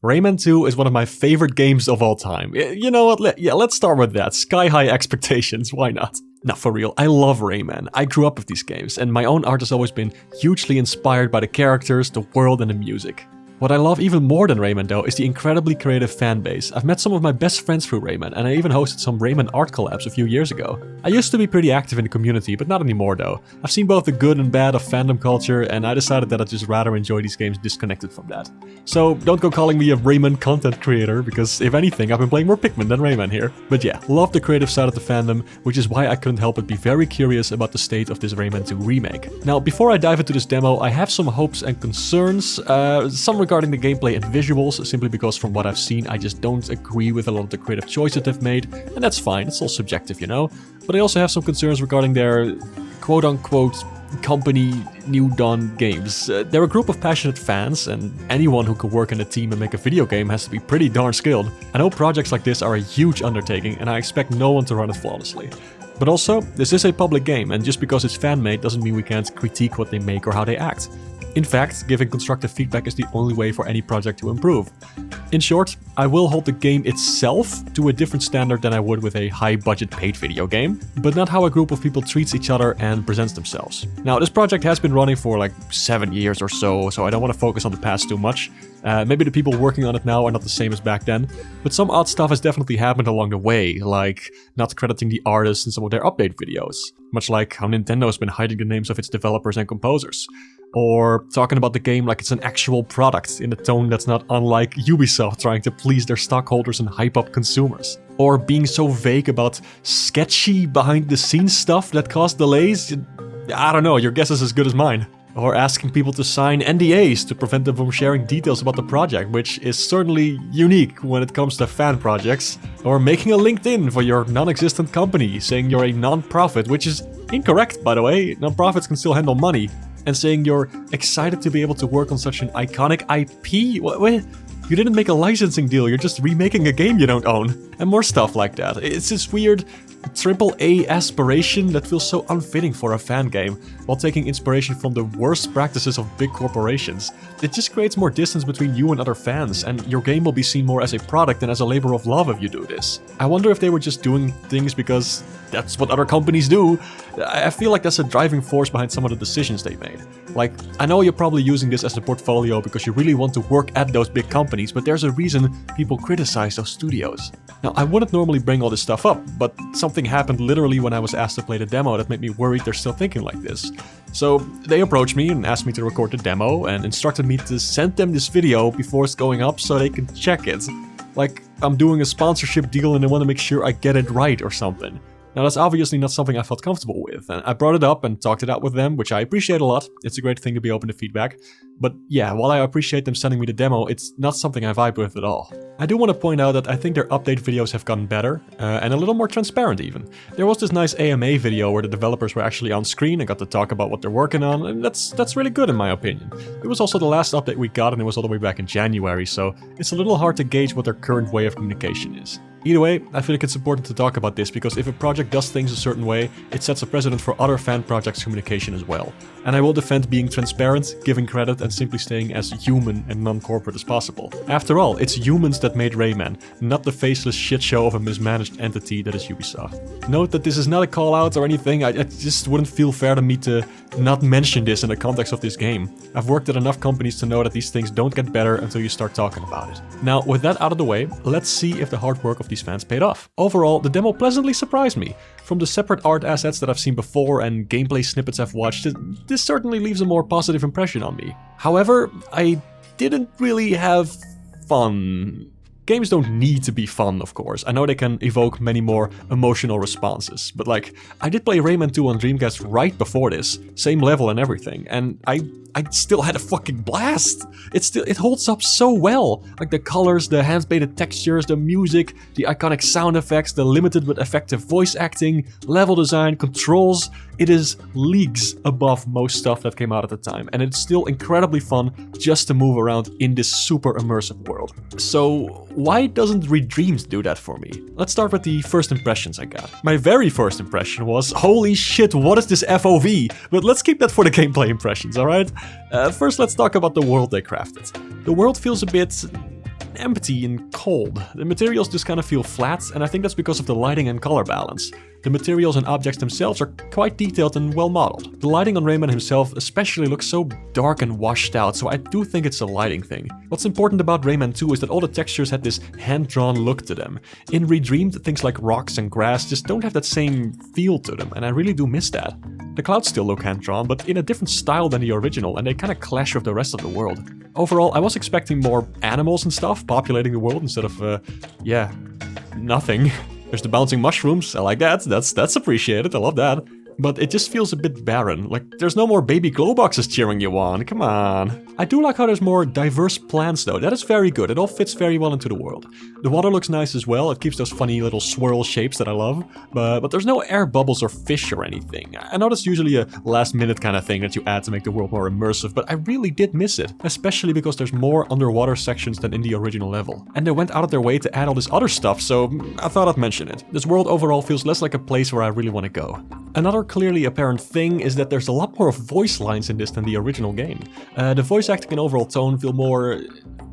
Rayman 2 is one of my favorite games of all time. You know what, let's start with that. Sky high expectations, why not? Now for real, I love Rayman. I grew up with these games, and my own art has always been hugely inspired by the characters, the world, and the music. What I love even more than Rayman though is the incredibly creative fan base. I've met some of my best friends through Rayman, and I even hosted some Rayman art collabs a few years ago. I used to be pretty active in the community, but not anymore though. I've seen both the good and bad of fandom culture, and I decided that I'd just rather enjoy these games disconnected from that. So don't go calling me a Rayman content creator, because if anything, I've been playing more Pikmin than Rayman here. But yeah, love the creative side of the fandom, which is why I couldn't help but be very curious about the state of this Rayman 2 remake. Now, before I dive into this demo, I have some hopes and concerns, some regarding the gameplay and visuals, simply because from what I've seen, I just don't agree with a lot of the creative choices they've made, and that's fine, it's all subjective, you know? But I also have some concerns regarding their quote-unquote company New Dawn games. They're a group of passionate fans, and anyone who can work in a team and make a video game has to be pretty darn skilled. I know projects like this are a huge undertaking, and I expect no one to run it flawlessly. But also, this is a public game, and just because it's fan-made doesn't mean we can't critique what they make or how they act. In fact, giving constructive feedback is the only way for any project to improve. In short, I will hold the game itself to a different standard than I would with a high-budget paid video game, but not how a group of people treats each other and presents themselves. Now, this project has been running for like 7 years or so I don't want to focus on the past too much. Maybe the people working on it now are not the same as back then, but some odd stuff has definitely happened along the way, like not crediting the artists in some of their update videos, much like how Nintendo has been hiding the names of its developers and composers. Or talking about the game like it's an actual product in a tone that's not unlike Ubisoft trying to please their stockholders and hype up consumers. Or being so vague about sketchy behind-the-scenes stuff that caused delays. I don't know, your guess is as good as mine. Or asking people to sign NDAs to prevent them from sharing details about the project, which is certainly unique when it comes to fan projects. Or making a LinkedIn for your non-existent company, saying you're a non-profit, which is incorrect, by the way. Non-profits can still handle money. And saying you're excited to be able to work on such an iconic IP? What? You didn't make a licensing deal, you're just remaking a game you don't own. And more stuff like that. It's this weird AAA aspiration that feels so unfitting for a fan game, while taking inspiration from the worst practices of big corporations. It just creates more distance between you and other fans, and your game will be seen more as a product than as a labor of love if you do this. I wonder if they were just doing things because that's what other companies do. I feel like that's a driving force behind some of the decisions they made. Like, I know you're probably using this as a portfolio because you really want to work at those big companies, but there's a reason people criticize those studios. Now, I wouldn't normally bring all this stuff up, but something happened literally when I was asked to play the demo that made me worried they're still thinking like this. So they approached me and asked me to record the demo and instructed me to send them this video before it's going up so they can check it. Like I'm doing a sponsorship deal and they want to make sure I get it right or something. Now that's obviously not something I felt comfortable with, and I brought it up and talked it out with them, which I appreciate a lot. It's a great thing to be open to feedback. But yeah, while I appreciate them sending me the demo, it's not something I vibe with at all. I do want to point out that I think their update videos have gotten better, and a little more transparent even. There was this nice AMA video where the developers were actually on screen and got to talk about what they're working on, and that's really good in my opinion. It was also the last update we got, and it was all the way back in January, so it's a little hard to gauge what their current way of communication is. Either way, I feel like it's important to talk about this because if a project does things a certain way, it sets a precedent for other fan projects' communication as well. And I will defend being transparent, giving credit, and simply staying as human and non-corporate as possible. After all, it's humans that made Rayman, not the faceless shitshow of a mismanaged entity that is Ubisoft. Note that this is not a call-out or anything, I just wouldn't feel fair to me to not mention this in the context of this game. I've worked at enough companies to know that these things don't get better until you start talking about it. Now, with that out of the way, let's see if the hard work of these fans paid off. Overall, the demo pleasantly surprised me. From the separate art assets that I've seen before and gameplay snippets I've watched, this certainly leaves a more positive impression on me. However, I didn't really have fun. Games don't need to be fun, of course. I know they can evoke many more emotional responses, but like, I did play Rayman 2 on Dreamcast right before this, same level and everything, and I still had a fucking blast! It holds up so well! Like the colors, the hand-painted textures, the music, the iconic sound effects, the limited but effective voice acting, level design, controls. It is leagues above most stuff that came out at the time, and it's still incredibly fun just to move around in this super immersive world. So why doesn't Redreamed do that for me? Let's start with the first impressions I got. My very first impression was, holy shit, what is this FOV? But let's keep that for the gameplay impressions, alright? First let's talk about the world they crafted. The world feels a bit empty and cold. The materials just kind of feel flat, and I think that's because of the lighting and color balance. The materials and objects themselves are quite detailed and well modeled. The lighting on Rayman himself especially looks so dark and washed out, so I do think it's a lighting thing. What's important about Rayman 2 is that all the textures had this hand-drawn look to them. In Redreamed, things like rocks and grass just don't have that same feel to them, and I really do miss that. The clouds still look hand-drawn, but in a different style than the original, and they kinda clash with the rest of the world. Overall, I was expecting more animals and stuff populating the world instead of, nothing. There's the bouncing mushrooms, I like that, that's appreciated, I love that. But it just feels a bit barren, like there's no more baby glow boxes cheering you on, come on. I do like how there's more diverse plants though, that is very good, it all fits very well into the world. The water looks nice as well, it keeps those funny little swirl shapes that I love, but there's no air bubbles or fish or anything. I know that's usually a last minute kind of thing that you add to make the world more immersive, but I really did miss it, especially because there's more underwater sections than in the original level. And they went out of their way to add all this other stuff, so I thought I'd mention it. This world overall feels less like a place where I really want to go. Another clearly apparent thing is that there's a lot more voice lines in this than the original game. The voice acting and overall tone feel more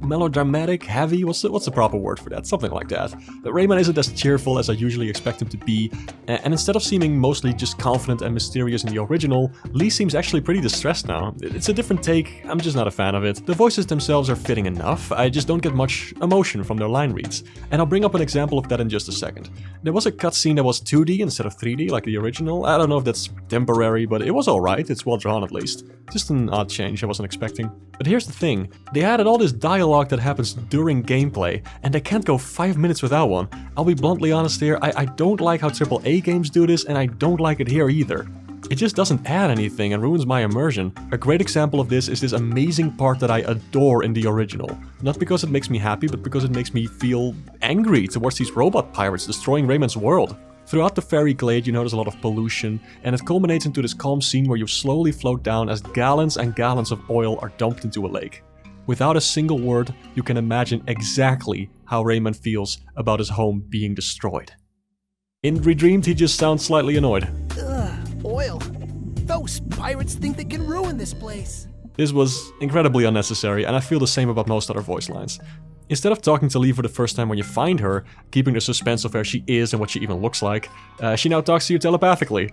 melodramatic, heavy, what's the proper word for that? Something like that. Rayman isn't as cheerful as I usually expect him to be, and instead of seeming mostly just confident and mysterious in the original, Lee seems actually pretty distressed now. It's a different take, I'm just not a fan of it. The voices themselves are fitting enough, I just don't get much emotion from their line reads. And I'll bring up an example of that in just a second. There was a cutscene that was 2D instead of 3D like the original. I don't know if that's temporary, but it was alright, it's well drawn at least. Just an odd change I wasn't expecting. But here's the thing, they added all this dialogue that happens during gameplay, and they can't go 5 minutes without one. I'll be bluntly honest here, I don't like how AAA games do this, and I don't like it here either. It just doesn't add anything and ruins my immersion. A great example of this is this amazing part that I adore in the original. Not because it makes me happy, but because it makes me feel angry towards these robot pirates destroying Rayman's world. Throughout the fairy glade you notice a lot of pollution, and it culminates into this calm scene where you slowly float down as gallons and gallons of oil are dumped into a lake. Without a single word, you can imagine exactly how Rayman feels about his home being destroyed. In Redreamed, he just sounds slightly annoyed. Ugh, oil. Those pirates think they can ruin this place. This was incredibly unnecessary, and I feel the same about most other voice lines. Instead of talking to Lee for the first time when you find her, keeping the suspense of where she is and what she even looks like, she now talks to you telepathically.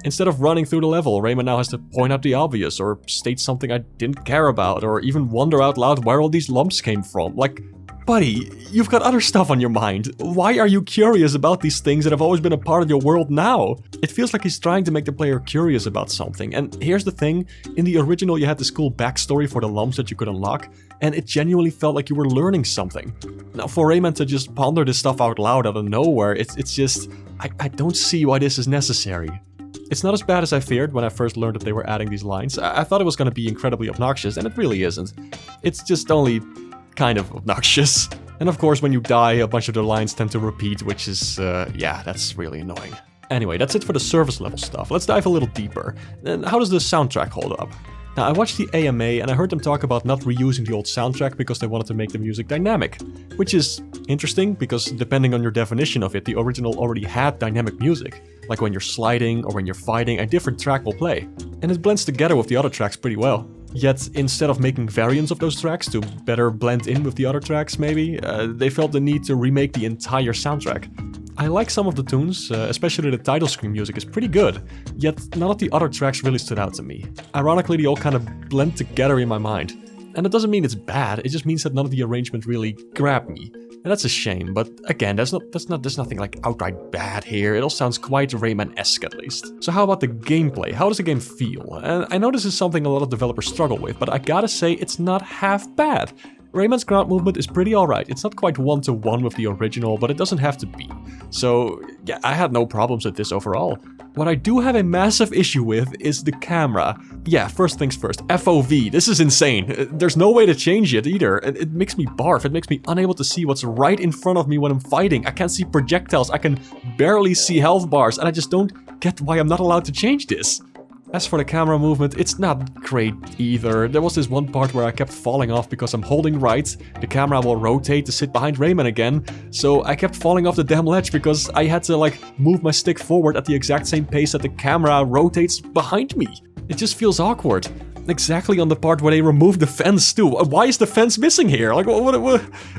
Instead of running through the level, Rayman now has to point out the obvious, or state something I didn't care about, or even wonder out loud where all these lumps came from. Like, buddy, you've got other stuff on your mind. Why are you curious about these things that have always been a part of your world now? It feels like he's trying to make the player curious about something, and here's the thing, in the original you had this cool backstory for the lumps that you could unlock, and it genuinely felt like you were learning something. Now for Rayman to just ponder this stuff out loud out of nowhere, it's just, I don't see why this is necessary. It's not as bad as I feared when I first learned that they were adding these lines. I thought it was going to be incredibly obnoxious, and it really isn't. It's just only kind of obnoxious. And of course, when you die, a bunch of the lines tend to repeat, which is, yeah, that's really annoying. Anyway, that's it for the surface level stuff. Let's dive a little deeper. And how does the soundtrack hold up? Now, I watched the AMA and I heard them talk about not reusing the old soundtrack because they wanted to make the music dynamic. Which is interesting, because depending on your definition of it, the original already had dynamic music. Like when you're sliding or when you're fighting, a different track will play. And it blends together with the other tracks pretty well. Yet, instead of making variants of those tracks to better blend in with the other tracks maybe, they felt the need to remake the entire soundtrack. I like some of the tunes, especially the title screen music is pretty good, yet none of the other tracks really stood out to me. Ironically, they all kind of blend together in my mind. And it doesn't mean it's bad, it just means that none of the arrangement really grabbed me. And that's a shame, but again, there's nothing like outright bad here, it all sounds quite Rayman-esque at least. So how about the gameplay? How does the game feel? And I know this is something a lot of developers struggle with, but I gotta say it's not half bad. Rayman's ground movement is pretty alright, it's not quite one-to-one with the original, but it doesn't have to be. So yeah, I had no problems with this overall. What I do have a massive issue with is the camera. Yeah, first things first, FOV, this is insane. There's no way to change it either. It makes me barf, it makes me unable to see what's right in front of me when I'm fighting. I can't see projectiles, I can barely see health bars, and I just don't get why I'm not allowed to change this. As for the camera movement, it's not great either. There was this one part where I kept falling off because I'm holding right, the camera will rotate to sit behind Rayman again, so I kept falling off the damn ledge because I had to like move my stick forward at the exact same pace that the camera rotates behind me. It just feels awkward. exactly on the part where they removed the fence too. Why is the fence missing here? Like,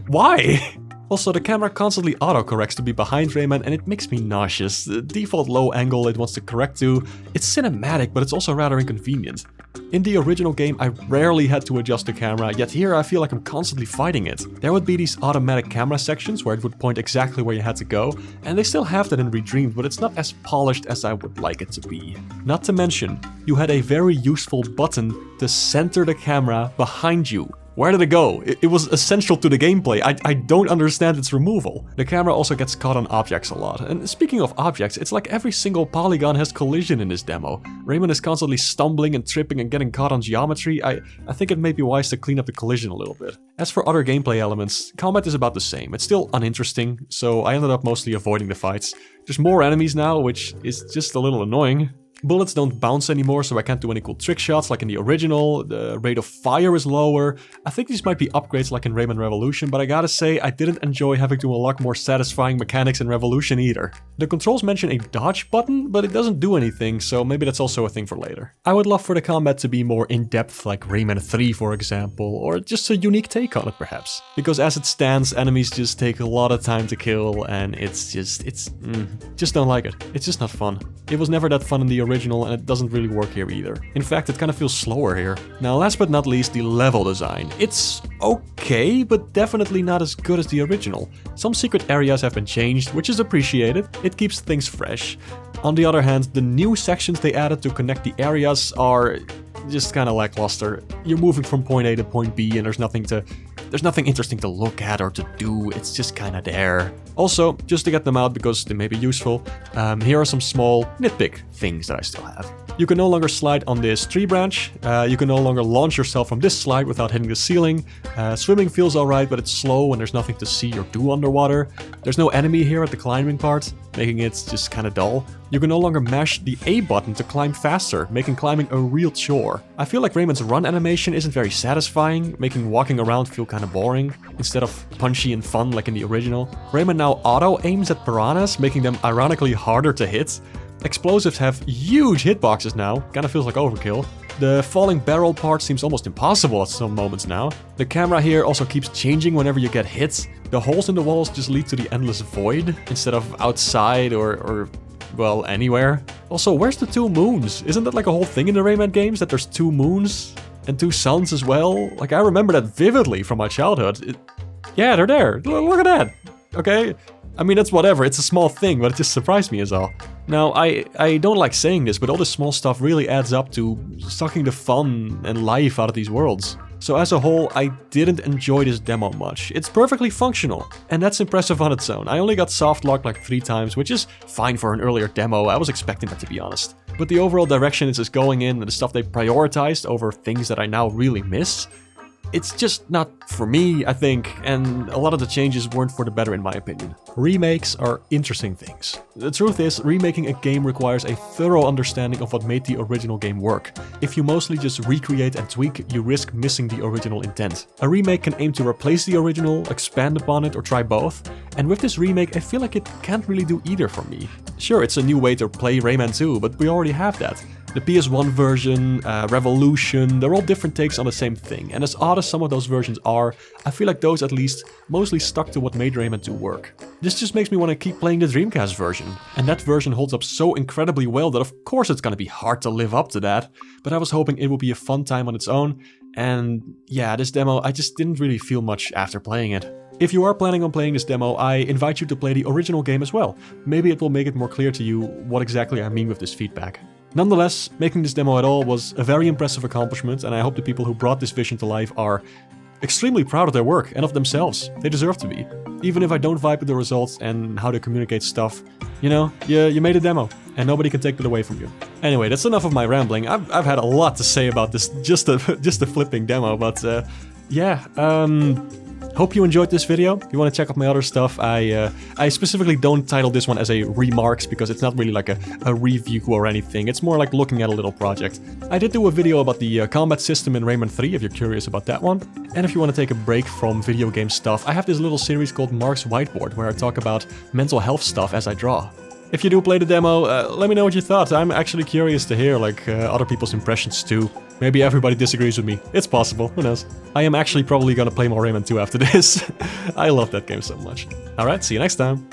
why? Also, the camera constantly autocorrects to be behind Rayman and it makes me nauseous. The default low angle it wants to correct to, it's cinematic, but it's also rather inconvenient. In the original game, I rarely had to adjust the camera, yet here I feel like I'm constantly fighting it. There would be these automatic camera sections where it would point exactly where you had to go, and they still have that in Redreamed, but it's not as polished as I would like it to be. Not to mention, you had a very useful button to center the camera behind you. Where did it go? It was essential to the gameplay. I don't understand its removal. The camera also gets caught on objects a lot. And speaking of objects, it's like every single polygon has collision in this demo. Rayman is constantly stumbling and tripping and getting caught on geometry. I think it may be wise to clean up the collision a little bit. As for other gameplay elements, combat is about the same. It's still uninteresting, so I ended up mostly avoiding the fights. There's more enemies now, which is just a little annoying. Bullets don't bounce anymore, so I can't do any cool trick shots like in the original. The rate of fire is lower. I think these might be upgrades like in Rayman Revolution, but I gotta say, I didn't enjoy having to unlock more satisfying mechanics in Revolution either. The controls mention a dodge button, but it doesn't do anything, so maybe that's also a thing for later. I would love for the combat to be more in-depth like Rayman 3 for example, or just a unique take on it perhaps. Because as it stands, enemies just take a lot of time to kill, and just don't like it. It's just not fun. It was never that fun in the original, and it doesn't really work here either. In fact, it kind of feels slower here. Now, last but not least, the level design. It's okay, but definitely not as good as the original. Some secret areas have been changed, which is appreciated. It keeps things fresh. On the other hand, the new sections they added to connect the areas are just kind of lackluster. You're moving from point A to point B, and there's nothing interesting to look at or to do. It's just kind of there. Also, just to get them out because they may be useful, here are some small nitpick things that I still have. You can no longer slide on this tree branch. You can no longer launch yourself from this slide without hitting the ceiling. Swimming feels alright, but it's slow when there's nothing to see or do underwater. There's no enemy here at the climbing part, making it just kind of dull. You can no longer mash the A button to climb faster, making climbing a real chore. I feel like Rayman's run animation isn't very satisfying, making walking around feel kind of boring, instead of punchy and fun like in the original. Rayman now auto-aims at piranhas, making them ironically harder to hit. Explosives have huge hitboxes now, kinda feels like overkill. The falling barrel part seems almost impossible at some moments now. The camera here also keeps changing whenever you get hit. The holes in the walls just lead to the endless void, instead of outside or well, anywhere. Also, where's the two moons? Isn't that like a whole thing in the Rayman games, that there's two moons? And two suns as well? Like, I remember that vividly from my childhood. Yeah, they're there. Look at that. Okay? I mean, that's whatever, it's a small thing, but it just surprised me as all. Now, I don't like saying this, but all this small stuff really adds up to sucking the fun and life out of these worlds. So as a whole, I didn't enjoy this demo much. It's perfectly functional, and that's impressive on its own. I only got soft-locked like 3 times, which is fine for an earlier demo. I was expecting that, to be honest. But the overall direction it's just going in, and the stuff they prioritized over things that I now really miss, it's just not for me, I think, and a lot of the changes weren't for the better in my opinion. Remakes are interesting things. The truth is, remaking a game requires a thorough understanding of what made the original game work. If you mostly just recreate and tweak, you risk missing the original intent. A remake can aim to replace the original, expand upon it, or try both, and with this remake I feel like it can't really do either for me. Sure, it's a new way to play Rayman 2, but we already have that. The PS1 version, Revolution, they're all different takes on the same thing, and as odd as some of those versions are, I feel like those at least mostly stuck to what made Rayman 2 work. This just makes me want to keep playing the Dreamcast version, and that version holds up so incredibly well that of course it's gonna be hard to live up to that, but I was hoping it would be a fun time on its own, and yeah, this demo, I just didn't really feel much after playing it. If you are planning on playing this demo, I invite you to play the original game as well. Maybe it will make it more clear to you what exactly I mean with this feedback. Nonetheless, making this demo at all was a very impressive accomplishment, and I hope the people who brought this vision to life are extremely proud of their work and of themselves. They deserve to be. Even if I don't vibe with the results and how to communicate stuff, you know, you made a demo, and nobody can take that away from you. Anyway, that's enough of my rambling. I've had a lot to say about this, just a flipping demo, but yeah, hope you enjoyed this video. If you want to check out my other stuff, I specifically don't title this one as a remarks because it's not really like a review or anything. It's more like looking at a little project. I did do a video about the combat system in Rayman 3 if you're curious about that one. And if you want to take a break from video game stuff, I have this little series called Mark's Whiteboard where I talk about mental health stuff as I draw. If you do play the demo, let me know what you thought. I'm actually curious to hear like other people's impressions too. Maybe everybody disagrees with me. It's possible, who knows. I am actually probably gonna play more Rayman 2 after this. I love that game so much. Alright, see you next time.